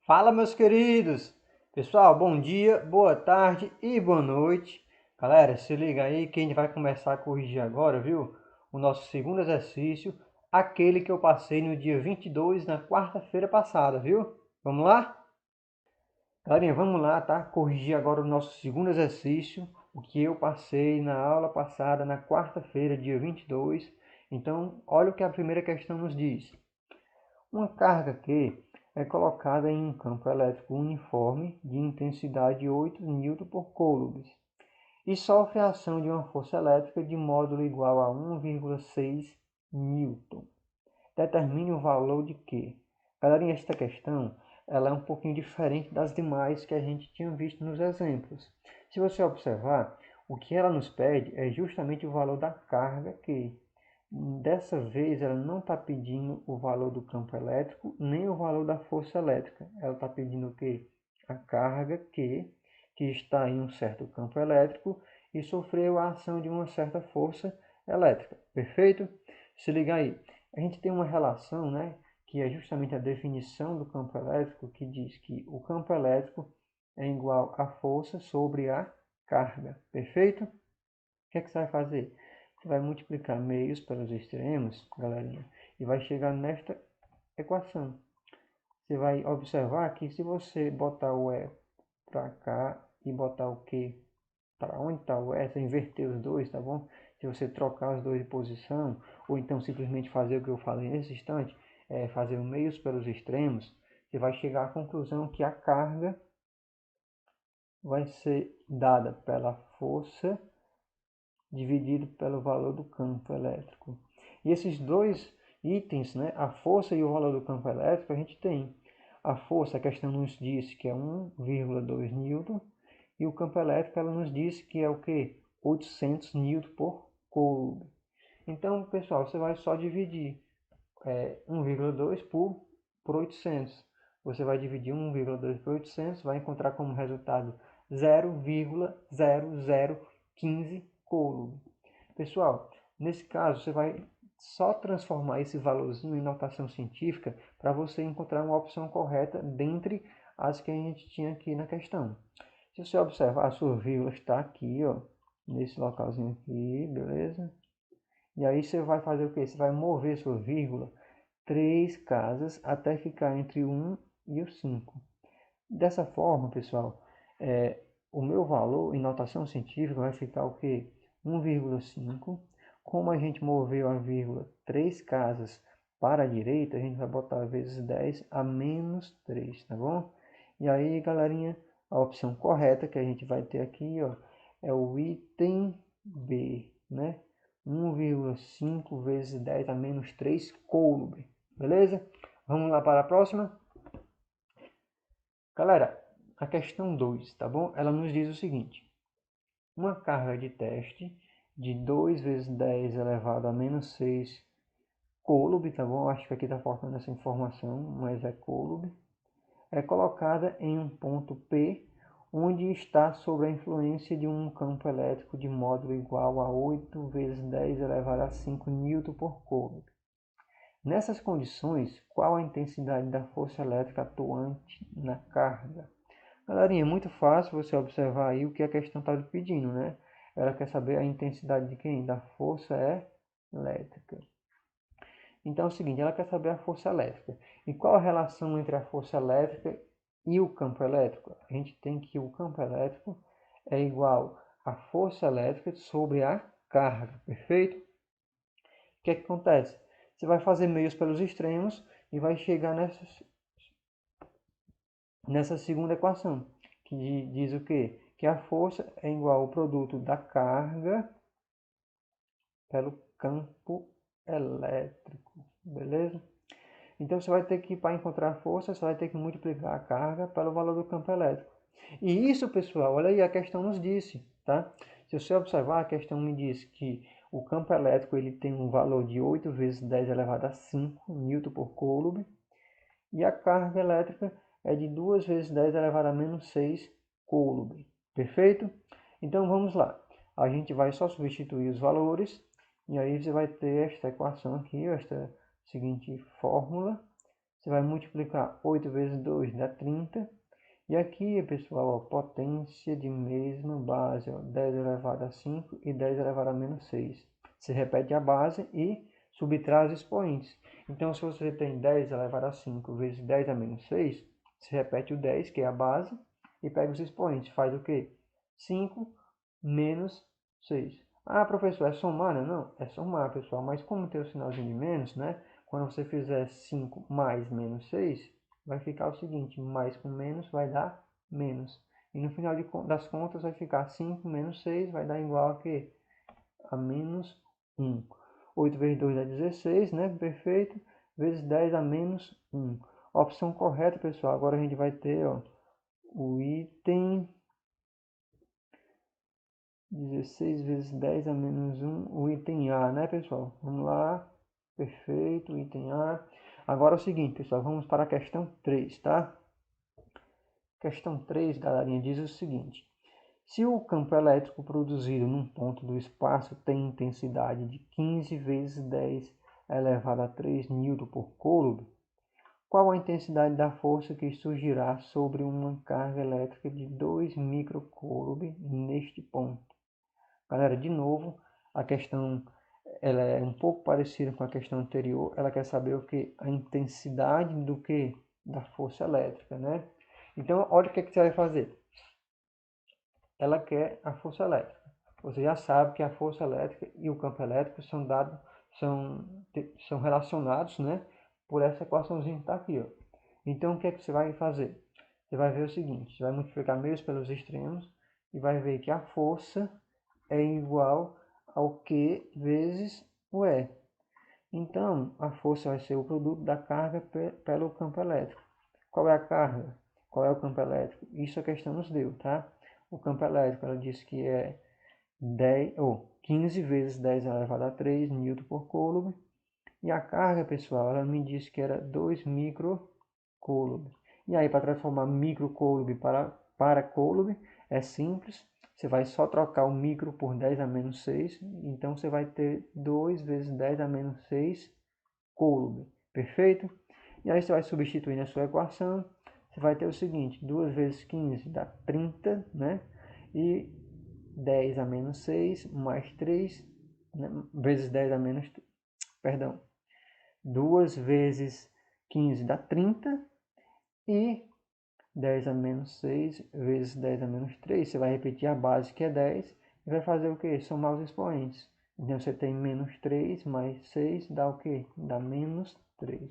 Fala, meus queridos! Pessoal, bom dia, boa tarde e boa noite. Galera, se liga aí que a gente vai começar a corrigir agora, viu? O nosso segundo exercício, aquele que eu passei no dia 22, na quarta-feira passada, viu? Vamos lá? Galerinha, vamos lá, tá? Corrigir agora o nosso segundo exercício, o que eu passei na aula passada, na quarta-feira, dia 22. Então, olha o que a primeira questão nos diz. Uma carga Q é colocada em um campo elétrico uniforme de intensidade 8 newton por coulomb e sofre a ação de uma força elétrica de módulo igual a 1,6 newton. Determine o valor de Q. Galerinha, esta questão ela é um pouquinho diferente das demais que a gente tinha visto nos exemplos. Se você observar, o que ela nos pede é justamente o valor da carga Q. Dessa vez, ela não está pedindo o valor do campo elétrico, nem o valor da força elétrica. Ela está pedindo o quê? A carga que está em um certo campo elétrico e sofreu a ação de uma certa força elétrica. Perfeito? Se liga aí. A gente tem uma relação, né, que é justamente a definição do campo elétrico, que diz que o campo elétrico é igual à força sobre a carga. Perfeito? O que é que você vai fazer? Você vai multiplicar meios pelos extremos, galerinha, e vai chegar nesta equação. Você vai observar que se você botar o E para cá e botar o Q para onde está o E, você inverter os dois, tá bom? Se você trocar os dois de posição, ou então simplesmente fazer o que eu falei nesse instante, fazer meios pelos extremos, você vai chegar à conclusão que a carga vai ser dada pela força dividido pelo valor do campo elétrico. E esses dois itens, né, a força e o valor do campo elétrico, a gente tem. A força, a questão nos diz que é 1,2 newton, e o campo elétrico ela nos diz que é o que? 800 newton por coulomb. Então, pessoal, você vai só dividir 1,2 por 800. Você vai dividir 1,2 por 800, vai encontrar como resultado 0,0015 coulomb. Pessoal, nesse caso, você vai só transformar esse valorzinho em notação científica para você encontrar uma opção correta dentre as que a gente tinha aqui na questão. Se você observar, a sua vírgula está aqui, ó, nesse localzinho aqui, beleza? E aí você vai fazer o quê? Você vai mover sua vírgula 3 casas até ficar entre o 1 e o 5. Dessa forma, pessoal, o meu valor em notação científica vai ficar o quê? 1,5. Como a gente moveu a vírgula 3 casas para a direita, a gente vai botar vezes 10 a menos 3, tá bom? E aí, galerinha, a opção correta que a gente vai ter aqui, ó, é o item B, né? 1,5 vezes 10 a menos 3 coulomb, beleza? Vamos lá para a próxima? Galera, a questão 2, tá bom? Ela nos diz o seguinte: uma carga de teste de 2 vezes 10 elevado a menos 6 coulomb, tá bom? Acho que aqui está faltando essa informação, mas é coulomb. É colocada em um ponto P, onde está sob a influência de um campo elétrico de módulo igual a 8 vezes 10 elevado a 5 newton por coulomb. Nessas condições, qual a intensidade da força elétrica atuante na carga? Galerinha, é muito fácil você observar aí o que a questão está lhe pedindo, né? Ela quer saber a intensidade de quem? Da força elétrica. Então é o seguinte, ela quer saber a força elétrica. E qual a relação entre a força elétrica e o campo elétrico? A gente tem que o campo elétrico é igual à força elétrica sobre a carga, perfeito? O que é que acontece? Você vai fazer meios pelos extremos e vai chegar nessa segunda equação, que diz o quê? Que a força é igual ao produto da carga pelo campo elétrico, beleza? Então você vai ter que, para encontrar a força, você vai ter que multiplicar a carga pelo valor do campo elétrico. E isso, pessoal, olha aí, a questão nos disse, tá? Se você observar, a questão me diz que o campo elétrico ele tem um valor de 8 vezes 10 elevado a 5 newton por coulomb, e a carga elétrica é de 2 vezes 10 elevado a menos 6 coulomb. Perfeito? Então vamos lá. A gente vai só substituir os valores e aí você vai ter esta equação aqui, esta seguinte fórmula. você vai multiplicar 8 vezes 2 dá 30. E aqui, pessoal, ó, potência de mesma base, ó, 10 elevado a 5 e 10 elevado a menos 6. Você repete a base e subtrai os expoentes. Então, se você tem 10 elevado a 5 vezes 10 a menos 6, você repete o 10, que é a base, e pega os expoentes. Faz o quê? 5 menos 6. Ah, professor, é somar? Não, é somar, pessoal. Mas como tem o sinalzinho de menos, né? Quando você fizer 5 mais menos 6, vai ficar o seguinte, mais com menos vai dar menos. E no final das contas vai ficar 5 menos 6 vai dar igual a quê? A menos 1. 8 vezes 2 dá 16, né? Perfeito. Vezes 10 a menos 1. A opção correta, pessoal, agora a gente vai ter ó, o item 16 vezes 10 a menos 1, o item A, né, pessoal? Vamos lá. Perfeito, item A. Agora é o seguinte, pessoal, vamos para a questão 3, tá? Questão 3, galerinha, diz o seguinte. Se o campo elétrico produzido num ponto do espaço tem intensidade de 15 vezes 10 elevado a 3 newton por coulomb, qual a intensidade da força que surgirá sobre uma carga elétrica de 2 microcoulomb neste ponto? Galera, de novo, a questão ela é um pouco parecida com a questão anterior. Ela quer saber o que? A intensidade do que? Da força elétrica, né? Então, olha o que você vai fazer. Ela quer a força elétrica. Você já sabe que a força elétrica e o campo elétrico são dados, são relacionados, né? Por essa equaçãozinha que está aqui, ó. Então, o que você vai fazer? Você vai ver o seguinte, você vai multiplicar meios pelos extremos e vai ver que a força é igual ao Q vezes o E. Então, a força vai ser o produto da carga pelo campo elétrico. Qual é a carga? Qual é o campo elétrico? Isso a questão nos deu, tá? O campo elétrico, ela disse que é 15 vezes 10 elevado a 3 newton por coulomb. E a carga, pessoal, ela me disse que era 2 microcoulomb. E aí, para transformar microcoulomb para coulomb, é simples. Você vai só trocar o micro por 10 a menos 6. Então, você vai ter 2 vezes 10 a menos 6 coulomb. Perfeito? E aí, você vai substituir na sua equação. Você vai ter o seguinte, 2 vezes 15 dá 30, né? E 10 a menos 6 mais 3, né? Vezes 10 a menos... Perdão. 2 vezes 15 dá 30 e 10 a menos 6 vezes 10 a menos 3. Você vai repetir a base que é 10 e vai fazer o que? Somar os expoentes. Então você tem menos 3 mais 6 dá o que? Dá menos 3.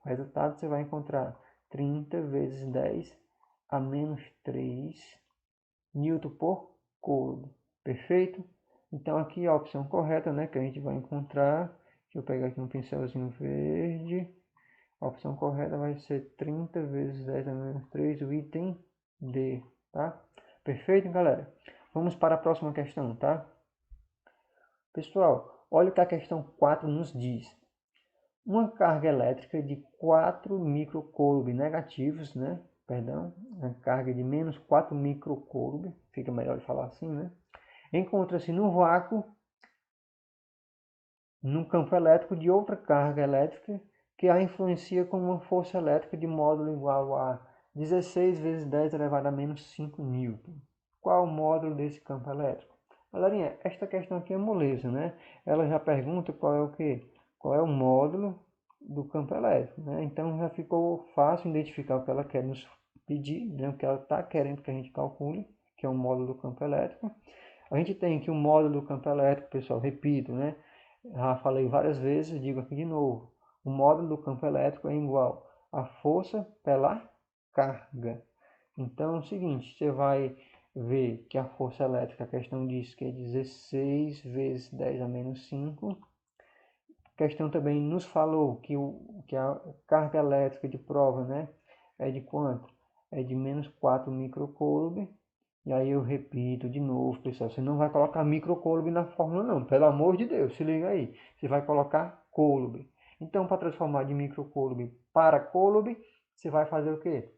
O resultado você vai encontrar 30 vezes 10 a menos 3 newton por coulomb. Perfeito? Então aqui a opção correta, né, que a gente vai encontrar. Deixa eu pegar aqui um pincelzinho verde. A opção correta vai ser 30 vezes 10 a menos 3, o item D, tá? Perfeito, galera? Vamos para a próxima questão, tá? Pessoal, olha o que a questão 4 nos diz. Uma carga elétrica de 4 microcoulomb negativos, né? Perdão, uma carga de menos 4 microcoulomb, fica melhor de falar assim, né? Encontra-se no vácuo, no campo elétrico de outra carga elétrica que a influencia com uma força elétrica de módulo igual a 16 vezes 10 elevado a menos 5 newton. Qual o módulo desse campo elétrico? Galerinha, esta questão aqui é moleza, né? Ela já pergunta qual é o quê? Qual é o módulo do campo elétrico, né? Então já ficou fácil identificar o que ela quer nos pedir, né? O que ela está querendo que a gente calcule, que é o módulo do campo elétrico. A gente tem aqui o módulo do campo elétrico, pessoal, repito, né? Já falei várias vezes, digo aqui de novo. O módulo do campo elétrico é igual a força pela carga. Então é o seguinte, você vai ver que a força elétrica, a questão diz que é 16 vezes 10 a menos 5. A questão também nos falou que a carga elétrica de prova, né, é de quanto? É de menos 4 microcoulomb. E aí eu repito de novo, pessoal, você não vai colocar microcoulomb na fórmula não, pelo amor de Deus, se liga aí. Você vai colocar coulomb. Então, para transformar de microcoulomb para coulomb, você vai fazer o quê?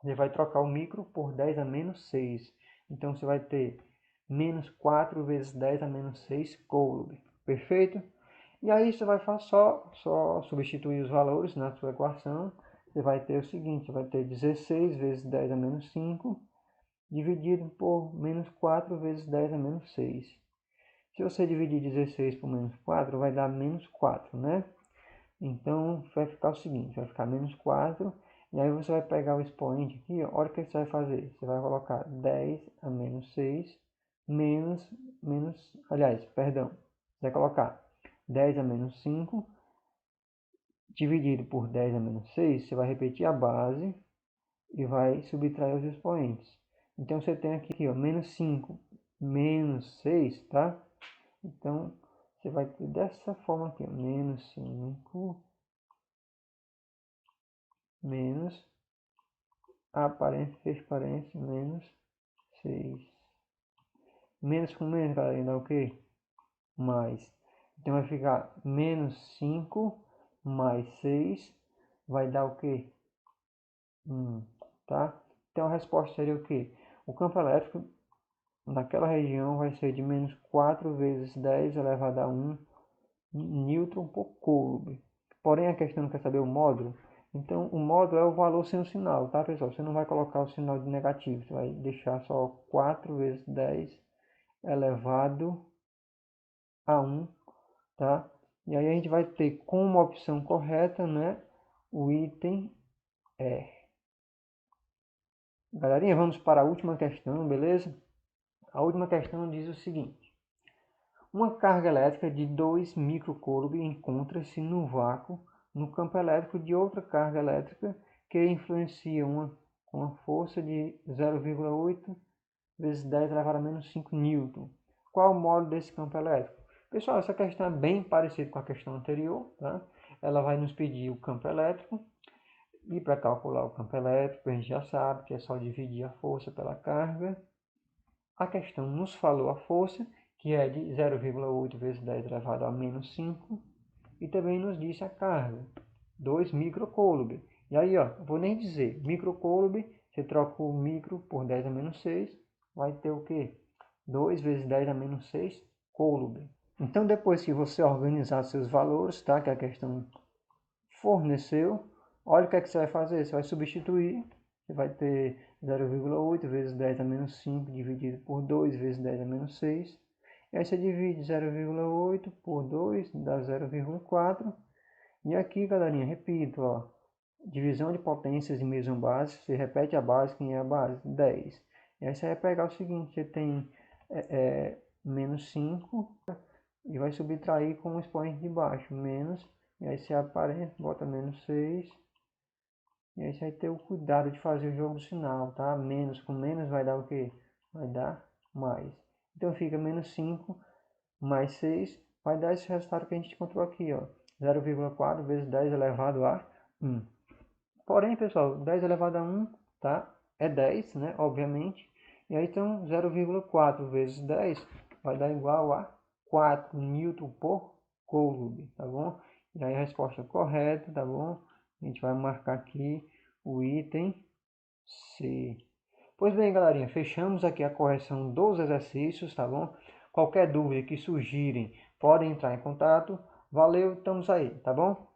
Você vai trocar o micro por 10 a menos 6. Então, você vai ter menos 4 vezes 10 a menos 6 coulomb. Perfeito? E aí você vai só substituir os valores na sua equação você vai ter o seguinte, você vai ter 16 vezes 10 a menos 5, dividido por menos 4 vezes 10 a menos 6. Se você dividir 16 por menos 4, vai dar menos 4, né? Então, vai ficar o seguinte, vai ficar menos 4, e aí você vai pegar o expoente aqui, ó, olha o que você vai fazer. Você vai colocar 10 a menos 6, perdão, você vai colocar 10 a menos 5, dividido por 10 a menos 6, você vai repetir a base e vai subtrair os expoentes. Então, você tem aqui, ó, menos 5 menos 6, tá? Então, você vai ter dessa forma aqui, ó, menos 5 menos fez parênteses, menos 6. Menos com menos, galera, dá o quê? Mais. Então, vai ficar menos 5 mais 6, vai dar o quê? 1, tá? Então, a resposta seria o quê? O campo elétrico naquela região vai ser de menos 4 vezes 10 elevado a 1 newton por coulomb. Porém, a questão não quer saber o módulo. Então, o módulo é o valor sem o sinal, tá, pessoal? Você não vai colocar o sinal de negativo. Você vai deixar só 4 vezes 10 elevado a 1, tá? E aí a gente vai ter como opção correta, né, o item E. Galerinha, vamos para a última questão, beleza? A última questão diz o seguinte. Uma carga elétrica de 2 microcoulomb encontra-se no vácuo no campo elétrico de outra carga elétrica que influencia com uma força de 0,8 vezes 10 elevado a menos 5 newton. Qual o módulo desse campo elétrico? Pessoal, essa questão é bem parecida com a questão anterior, tá? Ela vai nos pedir o campo elétrico, e para calcular o campo elétrico a gente já sabe que é só dividir a força pela carga. A questão nos falou a força, que é de 0,8 vezes 10 elevado a menos 5, e também nos disse a carga, 2 microcoulomb. E aí, ó, vou nem dizer, microcoulomb, você troca o micro por 10 a menos 6, vai ter o quê? 2 vezes 10 a menos 6 coulomb. Então, depois que você organizar seus valores, tá, que a questão forneceu, olha o que é que você vai fazer. Você vai substituir, você vai ter 0,8 vezes 10 a menos 5 dividido por 2 vezes 10 a menos 6. E aí você divide 0,8 por 2, dá 0,4. E aqui, galerinha, repito, ó, divisão de potências em mesma base, você repete a base, quem é a base? 10. E aí você vai pegar o seguinte, você tem menos 5 e vai subtrair com o expoente de baixo, menos, e aí você aparenta, bota menos 6, e aí você vai ter o cuidado de fazer o jogo do sinal, tá? Menos com menos vai dar o quê? Vai dar mais. Então fica menos 5 mais 6, vai dar esse resultado que a gente encontrou aqui, ó, 0,4 vezes 10 elevado a 1. Porém, pessoal, 10 elevado a 1, tá? É 10, né? Obviamente. E aí, então, 0,4 vezes 10 vai dar igual a 4 newton por coulomb, tá bom? E aí, a resposta correta, tá bom? A gente vai marcar aqui o item C. Pois bem, galerinha, fechamos aqui a correção dos exercícios, tá bom? Qualquer dúvida que surgirem, podem entrar em contato. Valeu, estamos aí, tá bom?